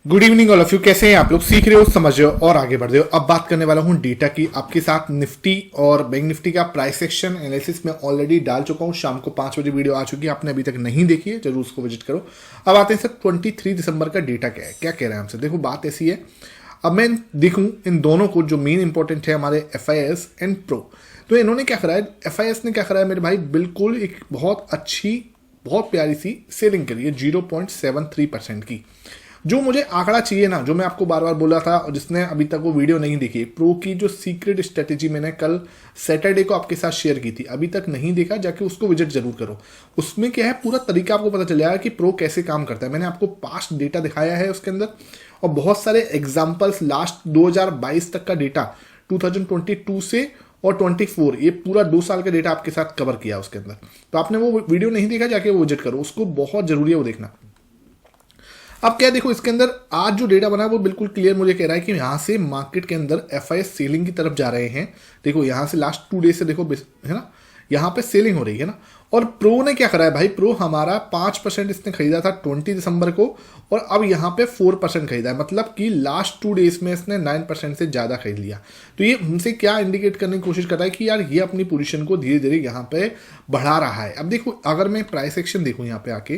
Good evening all of you. कैसे हैं आप लोग? सीख रहे हो, समझ रहे हो और आगे बढ़ रहे हो। अब बात करने वाला हूं डेटा की आपके साथ। निफ्टी और बैंक निफ्टी का प्राइस एक्शन एनालिसिस में ऑलरेडी डाल चुका हूं। शाम को 5 बजे वीडियो आ चुकी है, आपने अभी तक नहीं देखी है, जरूर उसको विजिट करो। अब आते हैं सर 23 दिसंबर का डेटा क्या है, क्या कह रहे हैं हमसे। देखो बात ऐसी है, अब मैं देखूं इन दोनों को, जो मेन इंपॉर्टेंट है हमारे FIS एंड प्रो। तो इन्होंने क्या करा है, FIS ने क्या करा है मेरे भाई, बिल्कुल एक बहुत अच्छी बहुत प्यारी सी सेलिंग करी है 0.73% की। जो मुझे आंकड़ा चाहिए ना, जो मैं आपको बार बार बोला था, और जिसने अभी तक वो वीडियो नहीं देखी, प्रो की जो सीक्रेट स्ट्रेटेजी मैंने कल सैटरडे को आपके साथ शेयर की थी, अभी तक नहीं देखा जाके उसको विजिट जरूर करो। उसमें क्या है, पूरा तरीका आपको पता चल जाएगा कि प्रो कैसे काम करता है। मैंने आपको पास्ट डेटा दिखाया है उसके अंदर, और बहुत सारे एग्जाम्पल्स लास्ट 2022 तक का डेटा, 2022 से और 24, ये पूरा 2 साल का डेटा आपके साथ कवर किया उसके अंदर। तो आपने वो वीडियो नहीं देखा, जाके वो विजिट करो, उसको बहुत जरूरी है वो देखना। अब क्या देखो, इसके अंदर आज जो डेटा बना है वो बिल्कुल क्लियर मुझे कह रहा है कि यहाँ से मार्केट के अंदर FIS सेलिंग की तरफ जा रहे हैं। देखो यहाँ से लास्ट 2 डेज से देखो, है ना, यहाँ पे सेलिंग हो रही है ना। और प्रो ने क्या करा है भाई, प्रो हमारा 5% इसने खरीदा था 20 दिसंबर को, और अब यहाँ पे 4% खरीदा है। मतलब कि लास्ट 2 डेज में इसने 9% से ज़्यादा खरीद लिया। तो ये हमसे क्या इंडिकेट करने की कोशिश कर रहा है कि यार ये अपनी पोजीशन को धीरे धीरे यहाँ पे बढ़ा रहा है। अब देखो, अगर मैं प्राइस एक्शन देखूँ यहाँ पे आके,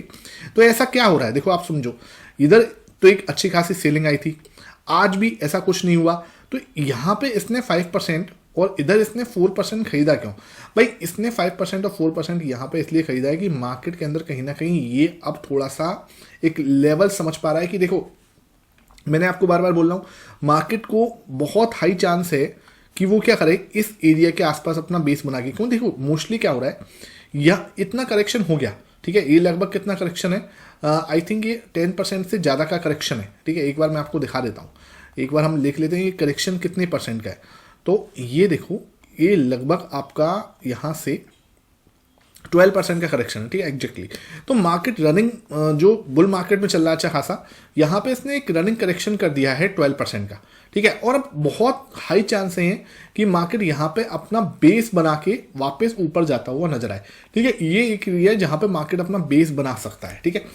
तो ऐसा क्या हो रहा है, देखो आप समझो। इधर तो एक अच्छी खासी सेलिंग आई थी, आज भी ऐसा कुछ नहीं हुआ। तो यहाँ पे इसने 5% और इधर इसने 4% खरीदा। क्यों भाई, इसने 5% और 4% यहाँ पे इसलिए खरीदा है कि मार्केट के अंदर कहीं ना कहीं ये अब थोड़ा सा एक लेवल समझ पा रहा है कि देखो, मैंने आपको बार बार बोल रहा हूँ, मार्केट को बहुत हाई चांस है कि वो क्या करे, इस एरिया के आसपास अपना बेस बना के। क्यों, देखो मोस्टली क्या हो रहा है, यह इतना करेक्शन हो गया, ठीक है, ये लगभग कितना करेक्शन है, आई थिंक ये 10% से ज़्यादा का करेक्शन है। ठीक है, एक बार मैं आपको दिखा देता हूँ, एक बार हम लिख लेते हैं ये करेक्शन कितने परसेंट का है। तो ये देखो, ये लगभग आपका यहाँ से 12% का करेक्शन है। ठीक है, एग्जैक्टली। तो मार्केट रनिंग, जो बुल मार्केट में चल रहा है अच्छा खासा, यहाँ पे इसने एक रनिंग करेक्शन कर दिया है 12% का। ठीक है, और अब बहुत हाई चांस हैं कि मार्केट यहाँ पे अपना बेस बना के वापस ऊपर जाता हुआ नजर आए। ठीक है, ये एक एरिया है जहाँ पे मार्केट अपना बेस बना सकता है। ठीक है,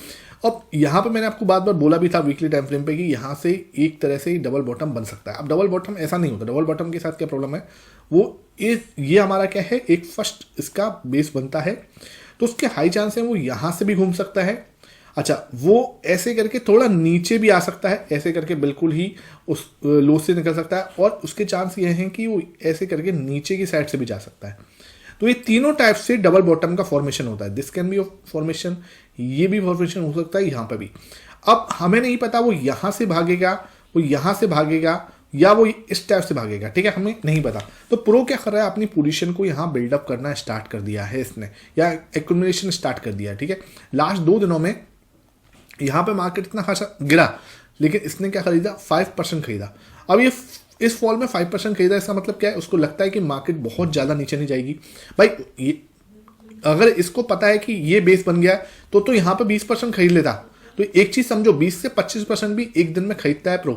अब यहाँ पे मैंने आपको बार बार बोला भी था वीकली टाइम फ्रेम पे कि यहाँ से एक तरह से डबल बॉटम बन सकता है। अब डबल बॉटम ऐसा नहीं होता, डबल बॉटम के साथ क्या प्रॉब्लम है, वो ये हमारा क्या है, एक फर्स्ट इसका बेस बनता है, तो उसके हाई चांस है वो यहाँ से भी घूम सकता है। अच्छा, वो ऐसे करके थोड़ा नीचे भी आ सकता है, ऐसे करके बिल्कुल ही उस लो से निकल सकता है, और उसके चांस ये हैं कि वो ऐसे करके नीचे की साइड से भी जा सकता है। तो ये तीनों टाइप से डबल बॉटम का फॉर्मेशन होता है। दिस कैन बी फॉर्मेशन, ये भी फॉर्मेशन हो सकता है, यहाँ पर भी। अब हमें नहीं पता वो यहाँ से भागेगा, वो यहाँ से भागेगा, या वो इस टाइप से भागेगा। ठीक है, हमें नहीं पता। तो प्रो क्या कर रहा है, अपनी पोजीशन को यहाँ बिल्डअप करना स्टार्ट कर दिया है इसने, या एक्यूमुलेशन स्टार्ट कर दिया है। ठीक है, लास्ट 2 दिनों में यहाँ पे मार्केट इतना खासा गिरा, लेकिन इसने क्या खरीदा, 5% खरीदा। अब ये इस फॉल में 5% खरीदा, इसका मतलब क्या है, उसको लगता है कि मार्केट बहुत ज़्यादा नीचे नहीं जाएगी। भाई ये अगर इसको पता है कि ये बेस बन गया है, तो यहाँ पे 20% खरीद लेता। तो एक चीज़ समझो, 20 से 25% भी एक दिन में खरीदता है प्रो,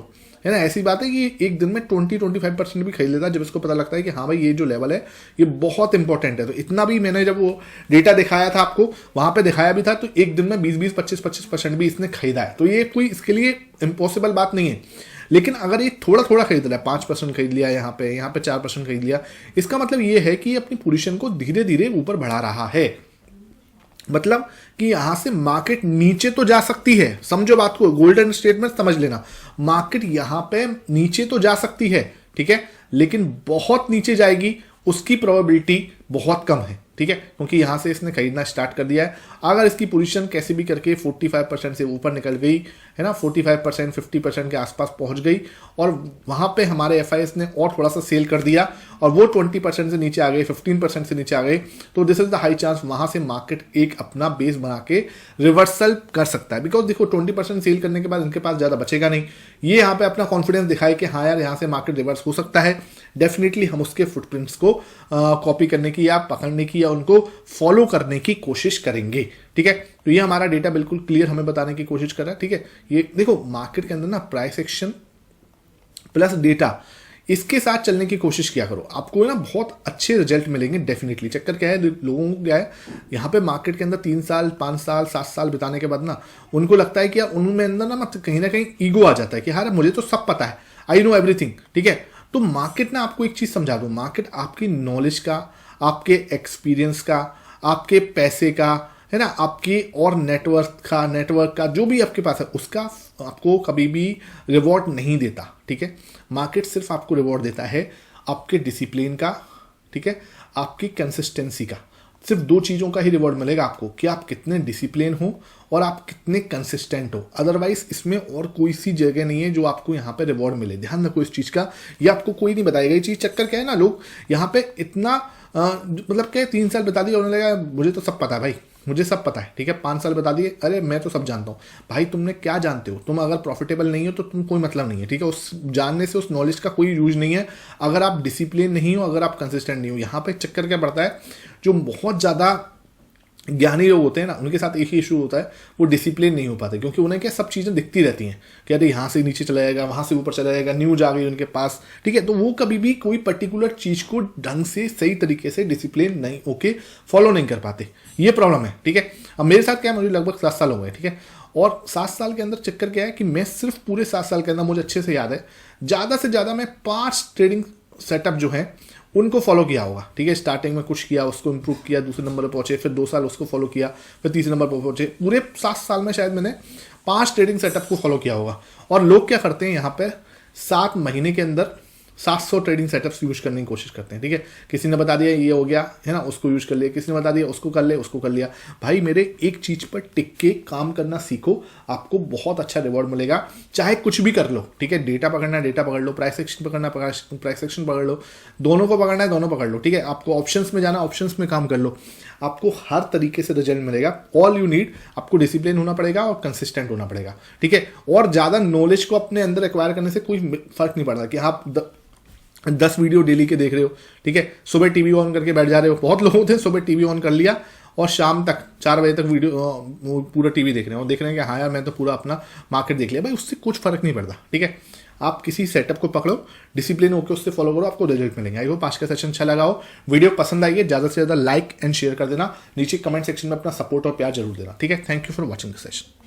है ना। ऐसी बात है कि एक दिन में 20-25% भी खरीद लेता है, जब इसको पता लगता है कि हाँ भाई ये जो लेवल है ये बहुत इंपॉर्टेंट है। तो इतना भी मैंने जब वो डेटा दिखाया था आपको, वहां पे दिखाया भी था, तो एक दिन में 20-20, 25-25% भी इसने खरीदा है। तो ये कोई इसके लिए इम्पॉसिबल बात नहीं है। लेकिन अगर ये थोड़ा थोड़ा खरीद रहा है, 5% खरीद लिया, यहाँ पे 4% खरीद लिया, इसका मतलब ये है कि अपनी पोजीशन को धीरे धीरे ऊपर बढ़ा रहा है। मतलब कि यहां से मार्केट नीचे तो जा सकती है, समझो बात को, गोल्डन स्टेटमेंट समझ लेना। मार्केट यहां पे नीचे तो जा सकती है, ठीक है, लेकिन बहुत नीचे जाएगी उसकी प्रोबेबिलिटी बहुत कम है। ठीक है, क्योंकि यहां से इसने खरीदना स्टार्ट कर दिया है। अगर इसकी पोजीशन कैसे भी करके 45% से ऊपर निकल गई, है ना, 45%, 50% के आसपास पहुंच गई, और वहां पे हमारे FIS ने और थोड़ा सा सेल कर दिया, और वो 20% से नीचे आ गए, 15% से नीचे आ गए, तो this is the high chance वहां से मार्केट एक अपना बेस बना के रिवर्सल कर सकता है। बिकॉज देखो, 20% सेल करने के बाद इनके पास ज्यादा बचेगा नहीं। ये यहाँ पे अपना कॉन्फिडेंस दिखाए कि हाँ यार, यहाँ से मार्केट रिवर्स हो सकता है। डेफिनेटली हम उसके फुटप्रिंट्स को कॉपी करने की या पकड़ने की या उनको फॉलो करने की कोशिश करेंगे। ठीक है, तो ये हमारा डेटा बिल्कुल क्लियर हमें बताने की कोशिश कर रहा है। ठीक है, ये देखो मार्केट के अंदर ना प्राइस एक्शन प्लस डेटा, इसके साथ चलने की कोशिश किया करो, आपको ना बहुत अच्छे रिजल्ट मिलेंगे डेफिनेटली। चक्कर क्या है, लोगों को क्या है, यहाँ पे मार्केट के अंदर 3 साल 5 साल 7 साल बिताने के बाद ना उनको लगता है कि यार उनमें अंदर ना कहीं ईगो आ जाता है कि यार मुझे तो सब पता है, आई नो एवरीथिंग, ठीक है। तो मार्केट ना आपको एक चीज समझा दो, मार्केट आपकी नॉलेज का, आपके एक्सपीरियंस का, आपके पैसे का, है ना, आपकी और नेटवर्क का जो भी आपके पास है उसका आपको कभी भी रिवॉर्ड नहीं देता, ठीक है। मार्केट सिर्फ आपको रिवॉर्ड देता है आपके डिसिप्लिन का, ठीक है, आपकी कंसिस्टेंसी का। सिर्फ 2 चीज़ों का ही रिवॉर्ड मिलेगा आपको, कि आप कितने डिसिप्लिन हो और आप कितने कंसिस्टेंट हो। अदरवाइज इसमें और कोई सी जगह नहीं है जो आपको यहाँ पे रिवॉर्ड मिले। ध्यान रखो इस चीज़ का, ये आपको कोई नहीं बताएगा ये चीज़। चक्कर क्या है ना, लोग यहाँ पे इतना मतलब क्या 3 साल बता दिया, उन्होंने लगा मुझे तो सब पता है भाई, मुझे सब पता है, ठीक है। 5 साल बता दिए, अरे मैं तो सब जानता हूँ। भाई तुमने क्या जानते हो? तुम अगर प्रॉफिटेबल नहीं हो तो तुम कोई मतलब नहीं है, ठीक है। उस जानने से, उस नॉलेज का कोई यूज नहीं है अगर आप डिसिप्लिन नहीं हो, अगर आप कंसिस्टेंट नहीं हो। यहाँ पे चक्कर क्या पड़ता है, जो बहुत ज़्यादा ज्ञानी लोग होते हैं ना, उनके साथ एक ही इशू होता है, वो डिसिप्लिन नहीं हो पाते, क्योंकि उन्हें क्या सब चीज़ें दिखती रहती हैं कि अरे यहाँ से नीचे चला जाएगा, वहाँ से ऊपर चला जाएगा, न्यूज आ गई उनके पास, ठीक है। तो वो कभी भी कोई पर्टिकुलर चीज़ को ढंग से सही तरीके से डिसिप्लिन नहीं होके फॉलो नहीं कर पाते, ये प्रॉब्लम है, ठीक है। अब मेरे साथ क्या है, मुझे लगभग 7 साल हो गए, ठीक है। और 7 साल के अंदर चक्कर क्या है कि मैं सिर्फ पूरे 7 साल के अंदर, मुझे अच्छे से याद है, ज़्यादा से ज़्यादा मैं 5 ट्रेडिंग सेटअप जो है उनको फॉलो किया होगा, ठीक है। स्टार्टिंग में कुछ किया, उसको इंप्रूव किया, दूसरे नंबर पर पहुंचे, फिर 2 साल उसको फॉलो किया, फिर तीसरे नंबर पर पहुंचे। पूरे 7 साल में शायद मैंने 5 ट्रेडिंग सेटअप को फॉलो किया होगा। और लोग क्या करते हैं, यहाँ पे 7 महीने के अंदर 700 ट्रेडिंग सेटअप्स यूज करने की कोशिश करते हैं, ठीक है। किसी ने बता दिया ये हो गया, है ना, उसको यूज कर लिया, किसी ने बता दिया उसको कर ले, उसको कर लिया। भाई मेरे एक चीज पर टिक के काम करना सीखो, आपको बहुत अच्छा रिवॉर्ड मिलेगा। चाहे कुछ भी कर लो, ठीक है। डेटा पकड़ना है डेटा पकड़ लो, प्राइस एक्शन पकड़ना प्राइस एक्शन पकड़ लो, दोनों को पकड़ना है दोनों पकड़ लो, ठीक है। आपको ऑप्शंस में जाना, ऑप्शंस में काम कर लो, आपको हर तरीके से रिजल्ट मिलेगा। ऑल यू नीड, आपको डिसिप्लिन होना पड़ेगा और कंसिस्टेंट होना पड़ेगा, ठीक है। और ज्यादा नॉलेज को अपने अंदर एक्वायर करने से कोई फर्क नहीं पड़ता कि आप 10 वीडियो डेली के देख रहे हो, ठीक है। सुबह टीवी ऑन करके बैठ जा रहे हो, बहुत लोग होते हैं सुबह टीवी ऑन कर लिया और शाम तक 4 बजे तक वीडियो पूरा टीवी देख रहे हैं और देख रहे हैं कि हाँ यार मैं तो पूरा अपना मार्केट देख लिया। भाई उससे कुछ फर्क नहीं पड़ता, ठीक है। आप किसी सेटअप को पकड़ो, डिसिप्लिन होकर उससे फॉलो करो, आपको रिजल्ट मिलेंगे। आई होप आज का सेशन अच्छा लगा हो, वीडियो पसंद आई है, ज़्यादा से ज़्यादा लाइक एंड शेयर कर देना, नीचे कमेंट सेक्शन में अपना सपोर्ट और प्यार जरूर देना, ठीक है। Thank you for watching the session.